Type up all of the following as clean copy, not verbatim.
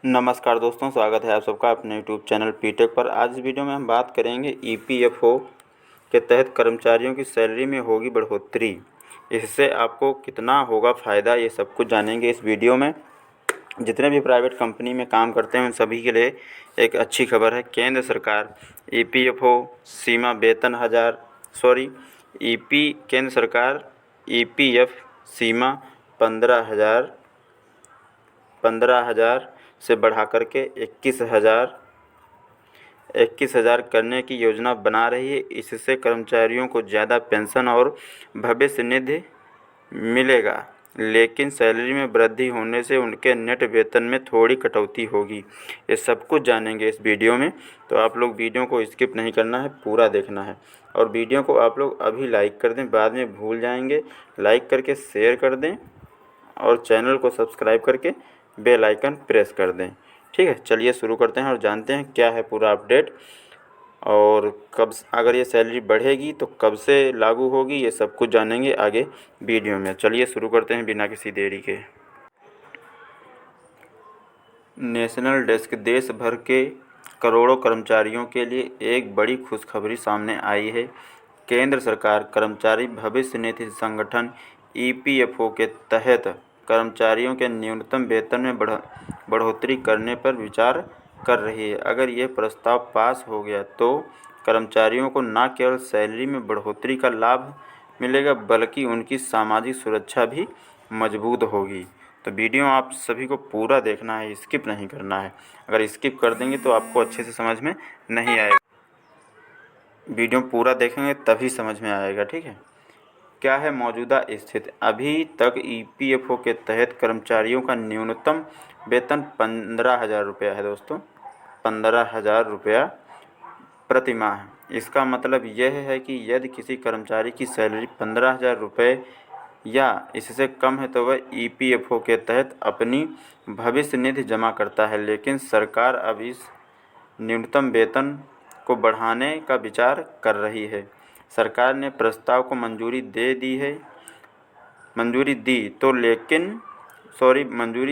नमस्कार दोस्तों, स्वागत है आप सबका अपने यूट्यूब चैनल पीटेक पर। आज इस वीडियो में हम बात करेंगे ईपीएफओ के तहत कर्मचारियों की सैलरी में होगी बढ़ोतरी। इससे आपको कितना होगा फ़ायदा, ये सब कुछ जानेंगे इस वीडियो में। जितने भी प्राइवेट कंपनी में काम करते हैं उन सभी के लिए एक अच्छी खबर है। केंद्र सरकार ईपीएफओ सीमा वेतन केंद्र सरकार ईपीएफ सीमा 15,000 से बढ़ा करके 21,000 करने की योजना बना रही है। इससे कर्मचारियों को ज़्यादा पेंशन और भविष्य निधि मिलेगा, लेकिन सैलरी में वृद्धि होने से उनके नेट वेतन में थोड़ी कटौती होगी। ये सब कुछ जानेंगे इस वीडियो में, तो आप लोग वीडियो को स्किप नहीं करना है, पूरा देखना है। और वीडियो को आप लोग अभी लाइक कर दें, बाद में भूल जाएंगे। लाइक करके शेयर कर दें और चैनल को सब्सक्राइब करके बेल आइकन प्रेस कर दें। ठीक है, चलिए शुरू करते हैं और जानते हैं क्या है पूरा अपडेट और कब अगर ये सैलरी बढ़ेगी तो कब से लागू होगी, ये सब कुछ जानेंगे आगे वीडियो में। चलिए शुरू करते हैं बिना किसी देरी के। नेशनल डेस्क देश भर के करोड़ों कर्मचारियों के लिए एक बड़ी खुशखबरी सामने आई है। केंद्र सरकार कर्मचारी भविष्य निधि संगठन ईपीएफओ के तहत कर्मचारियों के न्यूनतम वेतन में बढ़ोतरी करने पर विचार कर रही है। अगर यह प्रस्ताव पास हो गया तो कर्मचारियों को न केवल सैलरी में बढ़ोतरी का लाभ मिलेगा, बल्कि उनकी सामाजिक सुरक्षा भी मजबूत होगी। तो वीडियो आप सभी को पूरा देखना है, स्किप नहीं करना है। अगर स्किप कर देंगे तो आपको अच्छे से समझ में नहीं आएगा। वीडियो पूरा देखेंगे तभी समझ में आएगा। ठीक है, क्या है मौजूदा स्थिति। अभी तक ईपीएफओ के तहत कर्मचारियों का न्यूनतम वेतन 15,000 रुपया है दोस्तों, 15,000 रुपया प्रति माह। इसका मतलब यह है कि यदि किसी कर्मचारी की सैलरी 15,000 रुपये या इससे कम है तो वह ईपीएफओ के तहत अपनी भविष्य निधि जमा करता है। लेकिन सरकार अब इस न्यूनतम वेतन को बढ़ाने का विचार कर रही है। सरकार ने प्रस्ताव को मंजूरी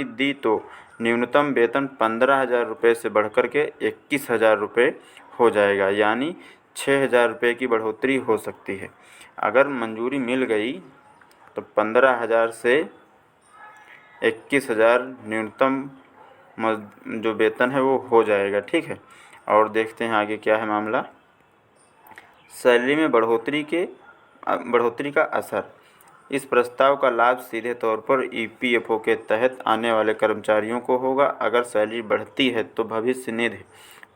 दी तो न्यूनतम वेतन 15,000 रुपये से बढ़कर के 21,000 रुपये हो जाएगा, यानी 6,000 रुपये की बढ़ोतरी हो सकती है। अगर मंजूरी मिल गई तो 15,000 से 21,000 न्यूनतम जो वेतन है वो हो जाएगा। ठीक है, और देखते हैं आगे क्या है मामला। सैलरी में बढ़ोतरी का असर। इस प्रस्ताव का लाभ सीधे तौर पर ईपीएफओ के तहत आने वाले कर्मचारियों को होगा। अगर सैलरी बढ़ती है तो भविष्य निधि,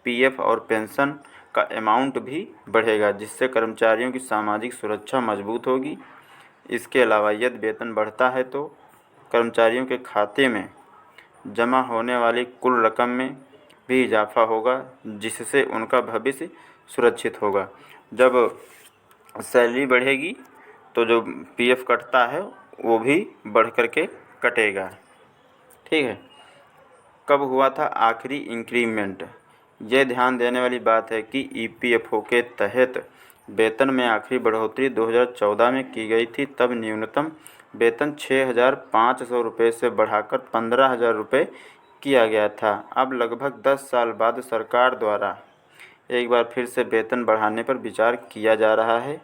पीएफ और पेंशन का अमाउंट भी बढ़ेगा, जिससे कर्मचारियों की सामाजिक सुरक्षा मजबूत होगी। इसके अलावा यदि वेतन बढ़ता है तो कर्मचारियों के खाते में जमा होने वाली कुल रकम में भी इजाफा होगा, जिससे उनका भविष्य सुरक्षित होगा। जब सैलरी बढ़ेगी तो जो पीएफ कटता है वो भी बढ़ कर के कटेगा। ठीक है, कब हुआ था आखिरी इंक्रीमेंट। ये ध्यान देने वाली बात है कि ईपीएफओ के तहत वेतन में आखिरी बढ़ोतरी 2014 में की गई थी। तब न्यूनतम वेतन 6,500 रुपये से बढ़ाकर 15,000 रुपये किया गया था। अब लगभग 10 साल बाद सरकार द्वारा एक बार फिर से वेतन बढ़ाने पर विचार किया जा रहा है।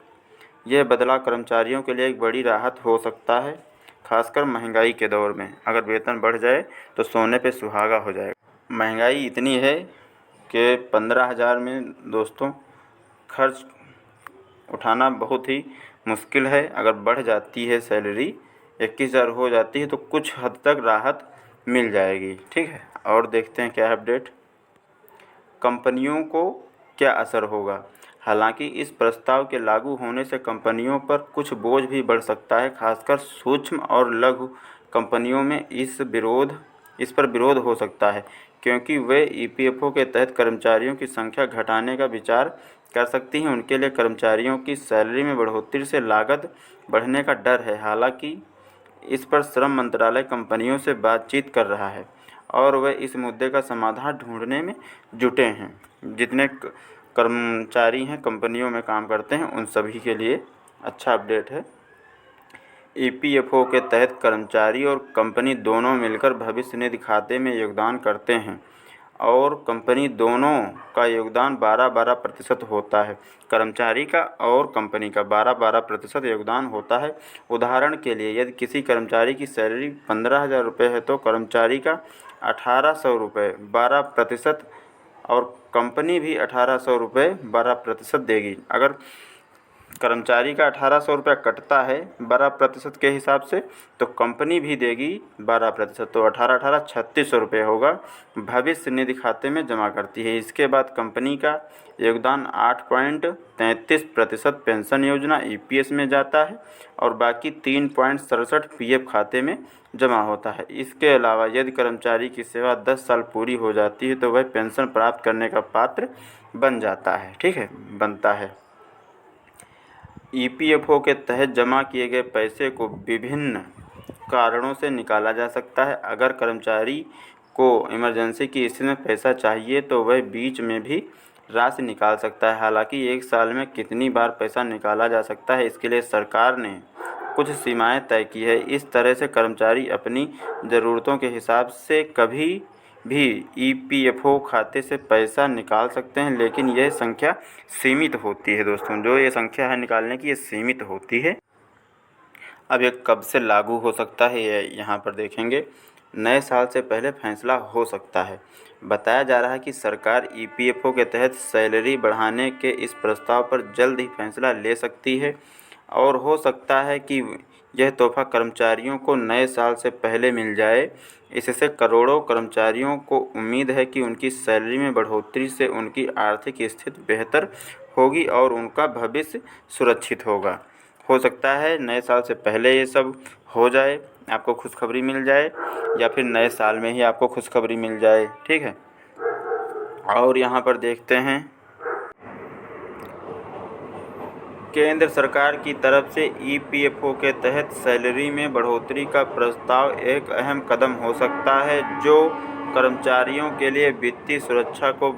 यह बदलाव कर्मचारियों के लिए एक बड़ी राहत हो सकता है, खासकर महंगाई के दौर में। अगर वेतन बढ़ जाए तो सोने पे सुहागा हो जाएगा। महंगाई इतनी है कि 15,000 में दोस्तों खर्च उठाना बहुत ही मुश्किल है। अगर बढ़ जाती है सैलरी 21,000 हो जाती है तो कुछ हद तक राहत मिल जाएगी। ठीक है, और देखते हैं क्या है अपडेट। कंपनियों को क्या असर होगा। हालांकि इस प्रस्ताव के लागू होने से कंपनियों पर कुछ बोझ भी बढ़ सकता है, खासकर सूक्ष्म और लघु कंपनियों में इस पर विरोध हो सकता है, क्योंकि वे ईपीएफओ के तहत कर्मचारियों की संख्या घटाने का विचार कर सकती हैं। उनके लिए कर्मचारियों की सैलरी में बढ़ोतरी से लागत बढ़ने का डर है। हालांकि इस पर श्रम मंत्रालय कंपनियों से बातचीत कर रहा है और वे इस मुद्दे का समाधान ढूंढने में जुटे हैं। जितने कर्मचारी हैं कंपनियों में काम करते हैं उन सभी के लिए अच्छा अपडेट है। ईपीएफओ के तहत कर्मचारी और कंपनी दोनों मिलकर भविष्य निधि खाते में योगदान करते हैं और कंपनी दोनों का योगदान 12-12% होता है। कर्मचारी का और कंपनी का 12-12% योगदान होता है। उदाहरण के लिए यदि किसी कर्मचारी की सैलरी 15,000 रुपये है तो कर्मचारी का 1,800 रुपये 12% और कंपनी भी 1,800 रुपये 12% देगी। अगर कर्मचारी का 1,800 रुपया कटता है 12% के हिसाब से तो कंपनी भी देगी 12%, तो 18-18 3,600 रुपये होगा, भविष्य निधि खाते में जमा करती है। इसके बाद कंपनी का योगदान 8.33% पेंशन योजना ईपीएस में जाता है और बाकी 3.67 पीएफ खाते में जमा होता है। इसके अलावा यदि कर्मचारी की सेवा 10 साल पूरी हो जाती है तो वह पेंशन प्राप्त करने का पात्र बन जाता है, ठीक है, बनता है। ईपीएफओ के तहत जमा किए गए पैसे को विभिन्न कारणों से निकाला जा सकता है। अगर कर्मचारी को इमरजेंसी की स्थिति में पैसा चाहिए तो वह बीच में भी राशि निकाल सकता है। हालांकि एक साल में कितनी बार पैसा निकाला जा सकता है, इसके लिए सरकार ने कुछ सीमाएं तय की है। इस तरह से कर्मचारी अपनी ज़रूरतों के हिसाब से कभी भी ईपीएफओ खाते से पैसा निकाल सकते हैं, लेकिन यह संख्या सीमित होती है। दोस्तों, जो ये संख्या है निकालने की, ये सीमित होती है। अब ये कब से लागू हो सकता है ये यहाँ पर देखेंगे। नए साल से पहले फैसला हो सकता है। बताया जा रहा है कि सरकार ईपीएफओ के तहत सैलरी बढ़ाने के इस प्रस्ताव पर जल्द ही फैसला ले सकती है और हो सकता है कि यह तोहफ़ा कर्मचारियों को नए साल से पहले मिल जाए। इससे करोड़ों कर्मचारियों को उम्मीद है कि उनकी सैलरी में बढ़ोतरी से उनकी आर्थिक स्थिति बेहतर होगी और उनका भविष्य सुरक्षित होगा। हो सकता है नए साल से पहले ये सब हो जाए, आपको खुशखबरी मिल जाए, या फिर नए साल में ही आपको खुशखबरी मिल जाए, ठीक है। और यहाँ पर देखते हैं, केंद्र सरकार की तरफ से ईपीएफओ के तहत सैलरी में बढ़ोतरी का प्रस्ताव एक अहम कदम हो सकता है जो कर्मचारियों के लिए वित्तीय सुरक्षा को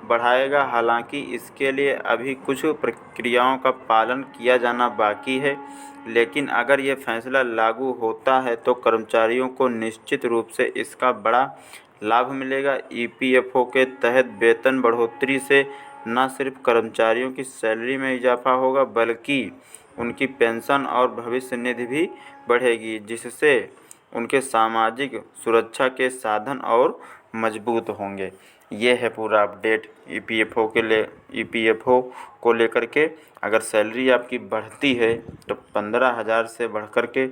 बढ़ाएगा। हालांकि इसके लिए अभी कुछ प्रक्रियाओं का पालन किया जाना बाकी है, लेकिन अगर ये फैसला लागू होता है तो कर्मचारियों को निश्चित रूप से इसका बड़ा लाभ मिलेगा। ईपीएफओ के तहत वेतन बढ़ोतरी से न सिर्फ कर्मचारियों की सैलरी में इजाफा होगा बल्कि उनकी पेंशन और भविष्य निधि भी बढ़ेगी, जिससे उनके सामाजिक सुरक्षा के साधन और मजबूत होंगे। ये है पूरा अपडेट ईपीएफओ को लेकर के। अगर सैलरी आपकी बढ़ती है तो 15,000 से बढ़ कर के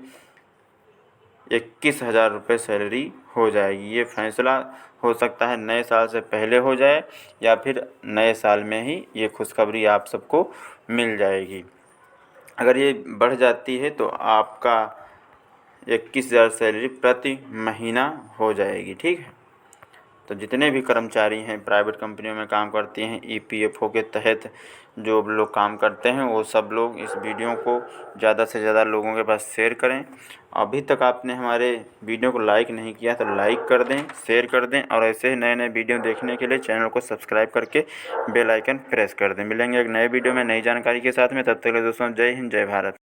21,000 रुपये सैलरी हो जाएगी। ये फैसला हो सकता है नए साल से पहले हो जाए या फिर नए साल में ही ये खुशखबरी आप सबको मिल जाएगी। अगर ये बढ़ जाती है तो आपका 21,000 सैलरी प्रति महीना हो जाएगी, ठीक है। तो जितने भी कर्मचारी हैं प्राइवेट कंपनियों में काम करती हैं, ईपीएफओ के तहत जो लोग काम करते हैं, वो सब लोग इस वीडियो को ज़्यादा से ज़्यादा लोगों के पास शेयर करें। अभी तक आपने हमारे वीडियो को लाइक नहीं किया तो लाइक कर दें, शेयर कर दें और ऐसे ही नए नए वीडियो देखने के लिए चैनल को सब्सक्राइब करके बेल आइकन प्रेस कर दें। मिलेंगे एक नए वीडियो में नई जानकारी के साथ में, तब तक के लिए दोस्तों जय हिंद, जय भारत।